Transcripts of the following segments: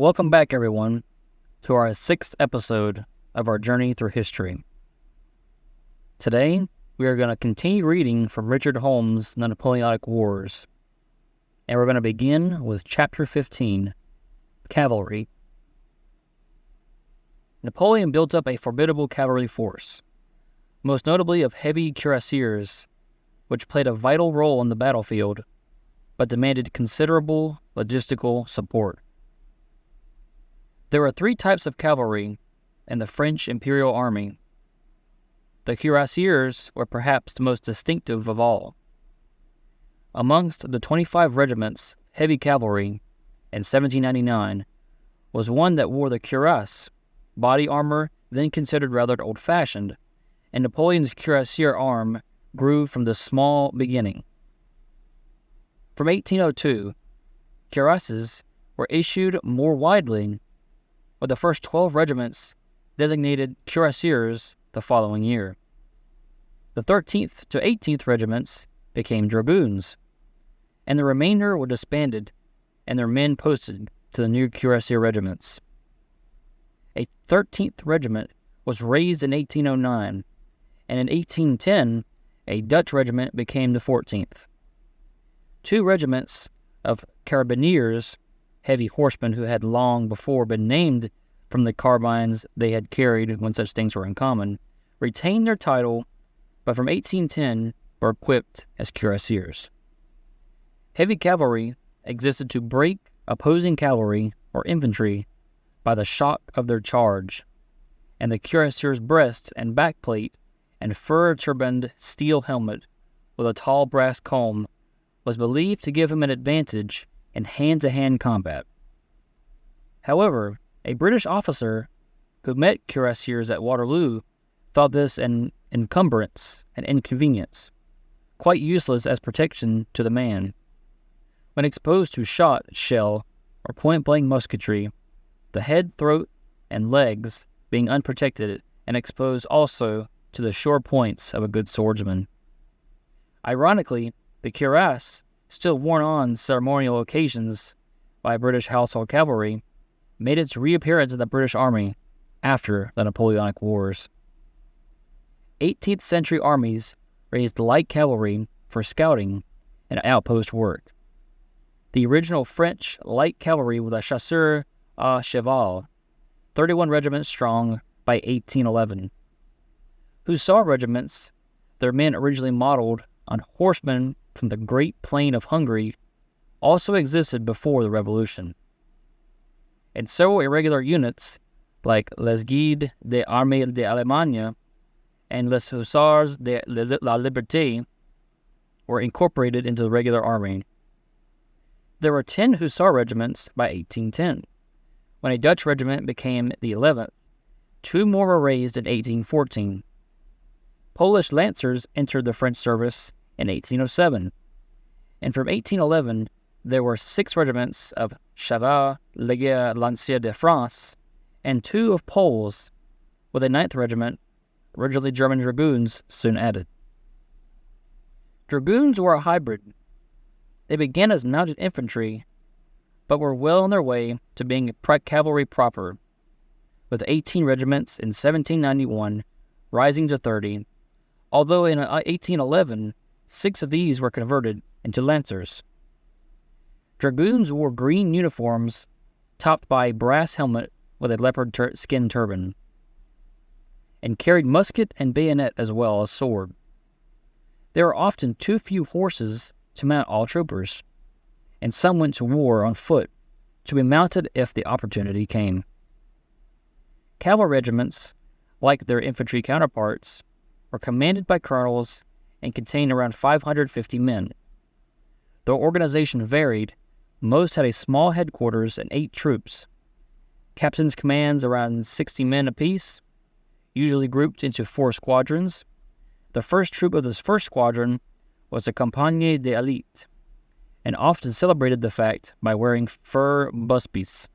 Welcome back, everyone, to our 6th episode of our journey through history. Today, we are going to continue reading from Richard Holmes' The Napoleonic Wars, and we're going to begin with Chapter 15, Cavalry. Napoleon built up a formidable cavalry force, most notably of heavy cuirassiers, which played a vital role on the battlefield, but demanded considerable logistical support. There were 3 types of cavalry in the French Imperial Army. The cuirassiers were perhaps the most distinctive of all. Amongst the 25 regiments of heavy cavalry in 1799 was one that wore the cuirass, body armor then considered rather old-fashioned, and Napoleon's cuirassier arm grew from this small beginning. From 1802, cuirasses were issued more widely, with the first 12 regiments designated cuirassiers the following year. The 13th to 18th regiments became dragoons, and the remainder were disbanded and their men posted to the new cuirassier regiments. A 13th regiment was raised in 1809, and in 1810, a Dutch regiment became the 14th. 2 regiments of carabineers, heavy horsemen who had long before been named from the carbines they had carried when such things were in common, retained their title, but from 1810 were equipped as cuirassiers. Heavy cavalry existed to break opposing cavalry or infantry by the shock of their charge, and the cuirassier's breast and backplate and fur-turbaned steel helmet with a tall brass comb was believed to give him an advantage in hand-to-hand combat. However, a British officer who met cuirassiers at Waterloo thought this an encumbrance and inconvenience, quite useless as protection to the man. When exposed to shot, shell, or point-blank musketry, the head, throat, and legs being unprotected and exposed also to the sure points of a good swordsman. Ironically, the cuirass, still worn on ceremonial occasions by British household cavalry, made its reappearance in the British Army after the Napoleonic Wars. 18th century armies raised light cavalry for scouting and outpost work. The original French light cavalry was a chasseurs à cheval, 31 regiments strong by 1811. Hussar regiments, their men originally modeled on horsemen from the Great Plain of Hungary, also existed before the Revolution. And several irregular units, like les Guides de l'Armée d'Allemagne and les Hussards de la Liberté, were incorporated into the regular army. There were 10 Hussar regiments by 1810, when a Dutch regiment became the 11th. 2 more were raised in 1814. Polish lancers entered the French service in 1807, and from 1811 there were 6 regiments of Chevaliers Légers Lanciers de France and 2 of Poles, with a 9th regiment, originally German dragoons, soon added. Dragoons were a hybrid. They began as mounted infantry, but were well on their way to being cavalry proper, with 18 regiments in 1791 rising to 30, although in 1811, 6 of these were converted into lancers. Dragoons wore green uniforms topped by a brass helmet with a leopard skin turban, and carried musket and bayonet as well as sword. There were often too few horses to mount all troopers, and some went to war on foot to be mounted if the opportunity came. Cavalry regiments, like their infantry counterparts, were commanded by colonels and contained around 550 men. Though organization varied, most had a small headquarters and 8 troops. Captains' commands around 60 men apiece, usually grouped into 4 squadrons. The first troop of this first squadron was the Compagnie d'Élite, and often celebrated the fact by wearing fur busbies.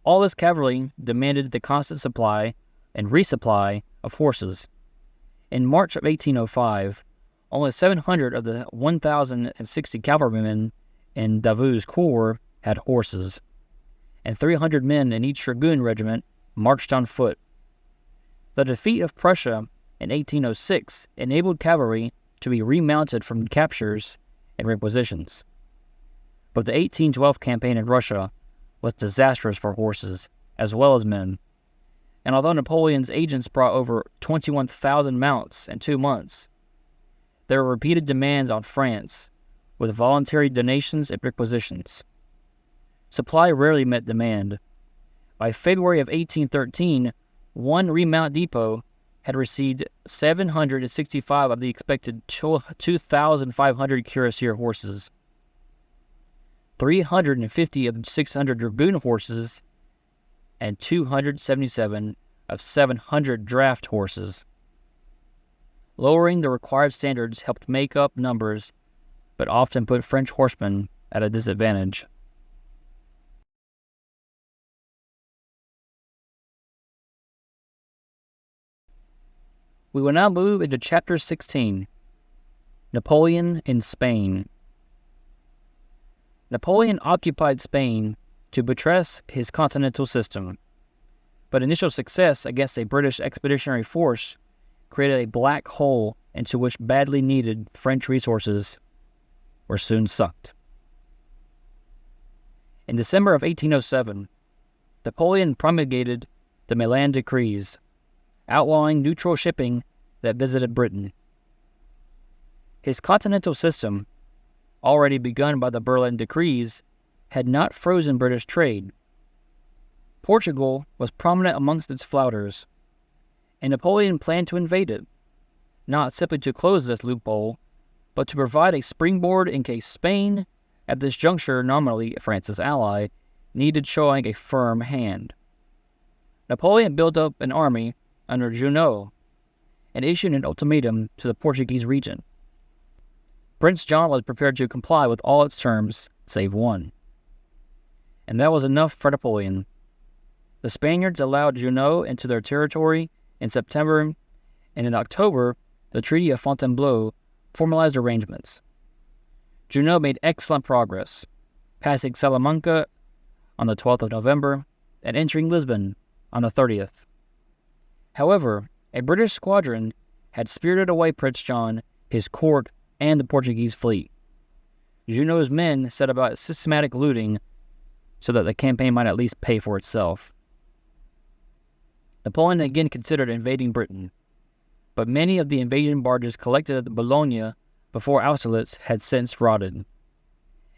All this cavalry demanded the constant supply and resupply of horses. In March of 1805, only 700 of the 1,060 cavalrymen in Davout's corps had horses. and 300 men in each dragoon regiment marched on foot. The defeat of Prussia in 1806 enabled cavalry to be remounted from captures and requisitions. But the 1812 campaign in Russia was disastrous for horses as well as men, and although Napoleon's agents brought over 21,000 mounts in 2 months, there were repeated demands on France, with voluntary donations and requisitions. Supply rarely met demand. By February of 1813, one remount depot had received 765 of the expected 2,500 cuirassier horses, 350 of the 600 dragoon horses, and 277 of 700 draft horses. Lowering the required standards helped make up numbers, but often put French horsemen at a disadvantage. We will now move into Chapter 16, Napoleon in Spain. Napoleon occupied Spain to buttress his continental system, but initial success against a British expeditionary force created a black hole into which badly needed French resources were soon sucked. In December of 1807, Napoleon promulgated the Milan Decrees, outlawing neutral shipping that visited Britain. His continental system, already begun by the Berlin Decrees, had not frozen British trade. Portugal was prominent amongst its flouters, and Napoleon planned to invade it, not simply to close this loophole, but to provide a springboard in case Spain, at this juncture nominally France's ally, needed showing a firm hand. Napoleon built up an army under Junot and issued an ultimatum to the Portuguese regent. Prince John was prepared to comply with all its terms, save one. And that was enough for Napoleon. The Spaniards allowed Junot into their territory in September, and in October, the Treaty of Fontainebleau formalized arrangements. Junot made excellent progress, passing Salamanca on the 12th of November and entering Lisbon on the 30th. However, a British squadron had spirited away Prince John, his court, and the Portuguese fleet. Junot's men set about systematic looting so that the campaign might at least pay for itself. Napoleon again considered invading Britain, but many of the invasion barges collected at Boulogne before Austerlitz had since rotted,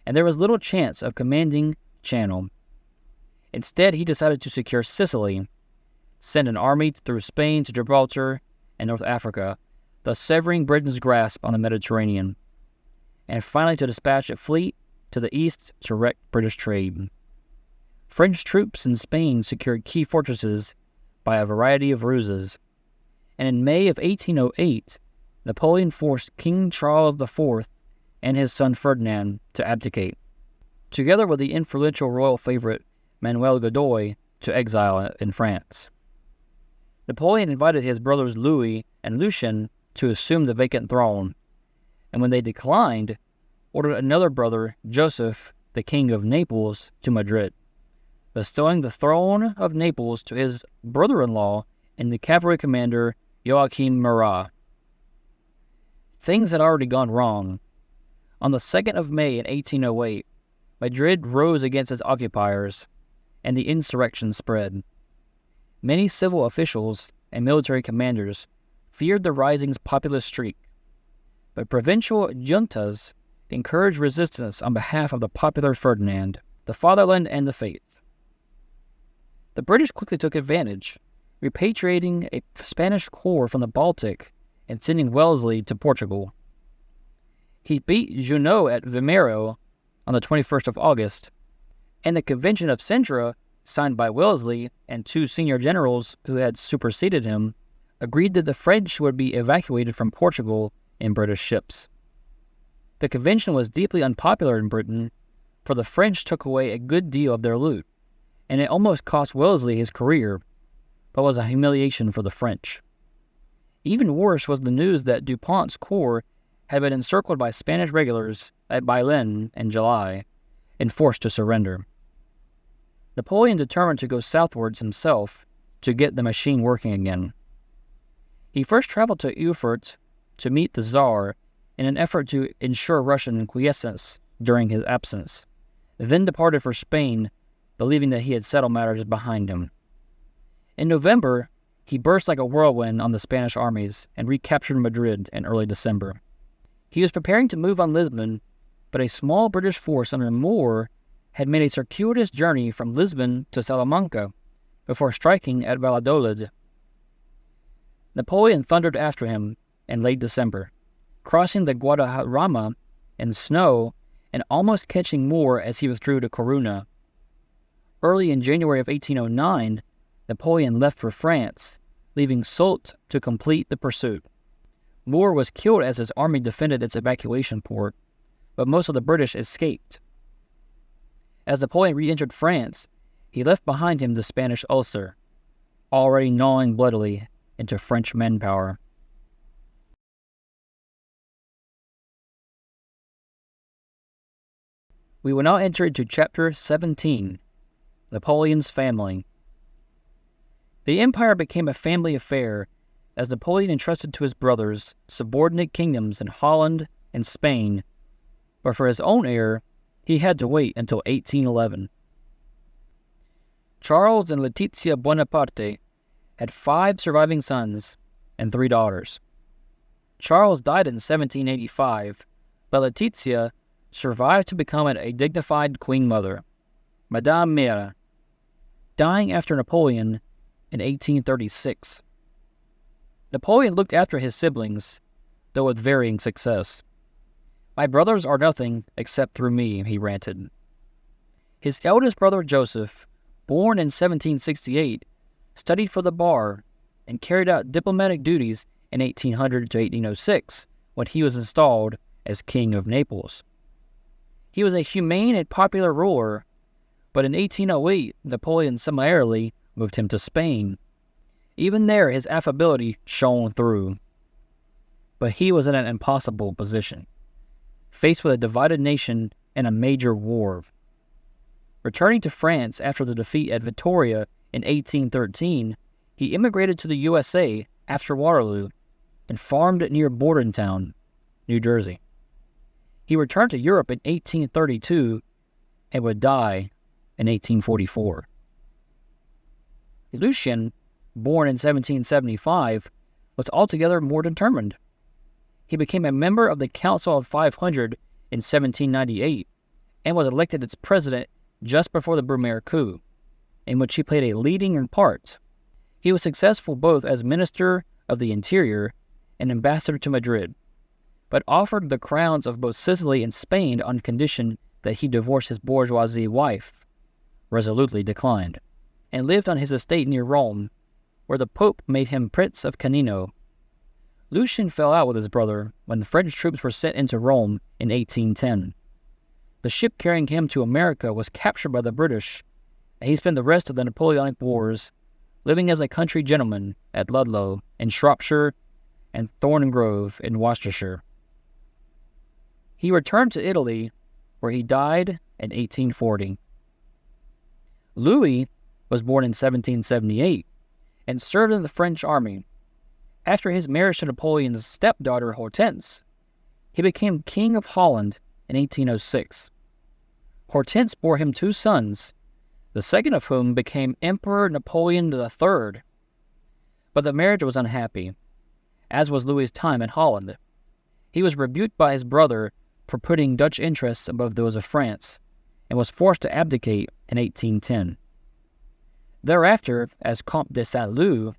and there was little chance of commanding the Channel. Instead, he decided to secure Sicily, send an army through Spain to Gibraltar and North Africa, thus severing Britain's grasp on the Mediterranean, and finally to dispatch a fleet to the east to wreck British trade. French troops in Spain secured key fortresses by a variety of ruses, and in May of 1808, Napoleon forced King Charles IV and his son Ferdinand to abdicate, together with the influential royal favorite Manuel Godoy to exile in France. Napoleon invited his brothers Louis and Lucien to assume the vacant throne, and when they declined, ordered another brother, Joseph, the King of Naples, to Madrid, bestowing the throne of Naples to his brother-in-law and the cavalry commander Joachim Murat. Things had already gone wrong. On the 2nd of May in 1808, Madrid rose against its occupiers, and the insurrection spread. Many civil officials and military commanders feared the rising's populist streak, but provincial juntas encouraged resistance on behalf of the popular Ferdinand, the fatherland, and the faith. The British quickly took advantage, repatriating a Spanish corps from the Baltic and sending Wellesley to Portugal. He beat Junot at Vimeiro on the 21st of August, and the Convention of Sintra, signed by Wellesley and two senior generals who had superseded him, agreed that the French would be evacuated from Portugal in British ships. The convention was deeply unpopular in Britain, for the French took away a good deal of their loot, and it almost cost Wellesley his career, but was a humiliation for the French. Even worse was the news that Dupont's corps had been encircled by Spanish regulars at Bailen in July and forced to surrender. Napoleon determined to go southwards himself to get the machine working again. He first traveled to Erfurt to meet the Tsar in an effort to ensure Russian quiescence during his absence, then departed for Spain, believing that he had settled matters behind him. In November, he burst like a whirlwind on the Spanish armies and recaptured Madrid in early December. He was preparing to move on Lisbon, but a small British force under Moore had made a circuitous journey from Lisbon to Salamanca before striking at Valladolid. Napoleon thundered after him in late December, crossing the Guadarrama in snow and almost catching Moore as he withdrew to Corunna. Early in January of 1809, Napoleon left for France, leaving Soult to complete the pursuit. Moore was killed as his army defended its evacuation port, but most of the British escaped. As Napoleon re-entered France, he left behind him the Spanish ulcer, already gnawing bloodily into French manpower. We will now enter into Chapter 17, Napoleon's Family. The empire became a family affair as Napoleon entrusted to his brothers subordinate kingdoms in Holland and Spain, but for his own heir, he had to wait until 1811. Charles and Letizia Bonaparte had 5 surviving sons and 3 daughters. Charles died in 1785, but Letizia survived to become a dignified queen mother, Madame Mère, dying after Napoleon in 1836. Napoleon looked after his siblings, though with varying success. "My brothers are nothing except through me," he ranted. His eldest brother Joseph, born in 1768, studied for the bar and carried out diplomatic duties in 1800 to 1806 when he was installed as King of Naples. He was a humane and popular ruler, but in 1808 Napoleon summarily moved him to Spain. Even there his affability shone through. But he was in an impossible position, faced with a divided nation and a major war. Returning to France after the defeat at Vittoria in 1813, he immigrated to the USA after Waterloo and farmed near Bordentown, New Jersey. He returned to Europe in 1832 and would die in 1844. Lucien, born in 1775, was altogether more determined. He became a member of the Council of 500 in 1798 and was elected its president just before the Brumaire coup, in which he played a leading part. He was successful both as Minister of the Interior and Ambassador to Madrid, but offered the crowns of both Sicily and Spain on condition that he divorce his bourgeoisie wife, resolutely declined, and lived on his estate near Rome, where the Pope made him Prince of Canino. Lucien fell out with his brother when the French troops were sent into Rome in 1810. The ship carrying him to America was captured by the British, and he spent the rest of the Napoleonic Wars living as a country gentleman at Ludlow in Shropshire and Thorngrove in Worcestershire. He returned to Italy, where he died in 1840. Louis was born in 1778 and served in the French army. After his marriage to Napoleon's stepdaughter Hortense, he became King of Holland in 1806. Hortense bore him 2 sons, the second of whom became Emperor Napoleon III. But the marriage was unhappy, as was Louis's time in Holland. He was rebuked by his brother for putting Dutch interests above those of France, and was forced to abdicate in 1810. Thereafter, as Comte de Saint-Loup,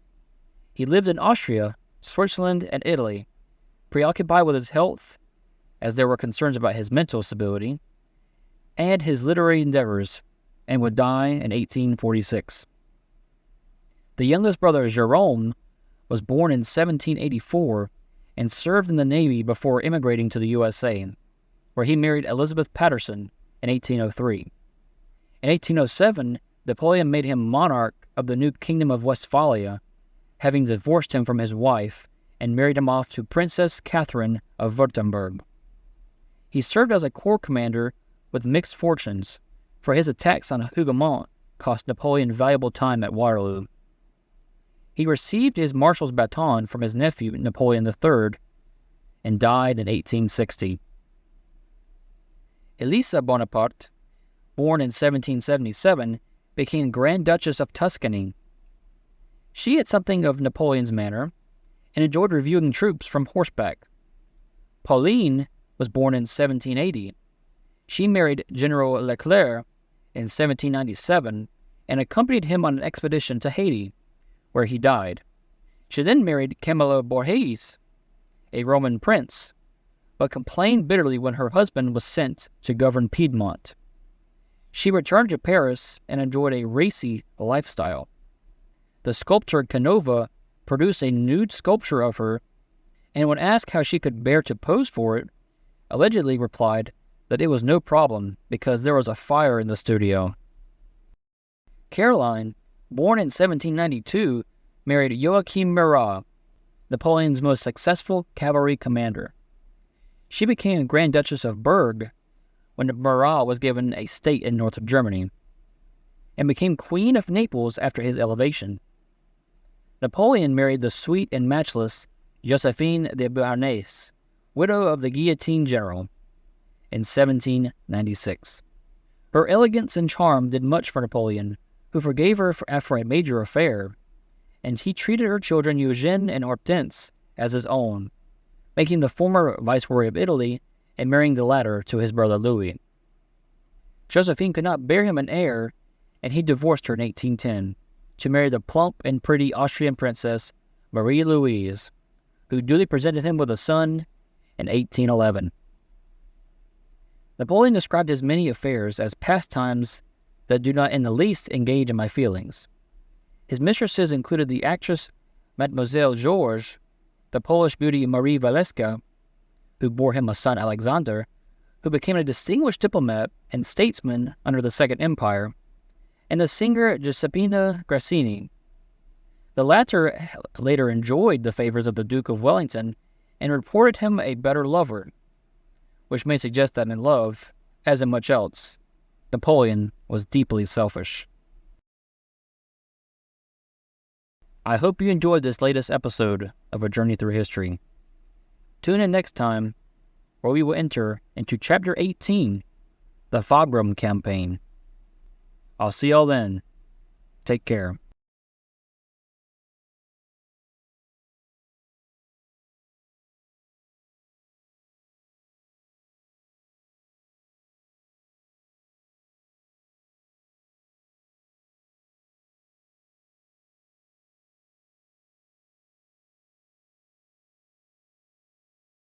he lived in Austria, Switzerland, and Italy, preoccupied with his health, as there were concerns about his mental stability, and his literary endeavors, and would die in 1846. The youngest brother, Jerome, was born in 1784 and served in the Navy before immigrating to the USA, where he married Elizabeth Patterson in 1803. In 1807, Napoleon made him monarch of the new Kingdom of Westphalia, having divorced him from his wife and married him off to Princess Catherine of Württemberg. He served as a corps commander with mixed fortunes, for his attacks on Hougoumont cost Napoleon valuable time at Waterloo. He received his marshal's baton from his nephew Napoleon III and died in 1860. Elisa Bonaparte, born in 1777, became Grand Duchess of Tuscany. She had something of Napoleon's manner and enjoyed reviewing troops from horseback. Pauline was born in 1780. She married General Leclerc in 1797 and accompanied him on an expedition to Haiti, where he died. She then married Camillo Borghese, a Roman prince, but complained bitterly when her husband was sent to govern Piedmont. She returned to Paris and enjoyed a racy lifestyle. The sculptor Canova produced a nude sculpture of her, and when asked how she could bear to pose for it, allegedly replied that it was no problem because there was a fire in the studio. Caroline, born in 1792, married Joachim Murat, Napoleon's most successful cavalry commander. She became Grand Duchess of Berg when Murat was given a state in North Germany, and became Queen of Naples after his elevation. Napoleon married the sweet and matchless Josephine de Beauharnais, widow of the guillotine general, in 1796. Her elegance and charm did much for Napoleon, who forgave her after a major affair, and he treated her children Eugène and Hortense as his own, making the former viceroy of Italy and marrying the latter to his brother Louis. Josephine could not bear him an heir, and he divorced her in 1810 to marry the plump and pretty Austrian princess Marie-Louise, who duly presented him with a son in 1811. Napoleon described his many affairs as pastimes that do not in the least engage in my feelings. His mistresses included the actress Mademoiselle Georges, the Polish beauty Marie Waleska, who bore him a son Alexander, who became a distinguished diplomat and statesman under the Second Empire, and the singer Giuseppina Grassini. The latter later enjoyed the favors of the Duke of Wellington and reported him a better lover, which may suggest that in love, as in much else, Napoleon was deeply selfish. I hope you enjoyed this latest episode of A Journey Through History. Tune in next time, where we will enter into Chapter 18, the Wagram Campaign. I'll see y'all then. Take care.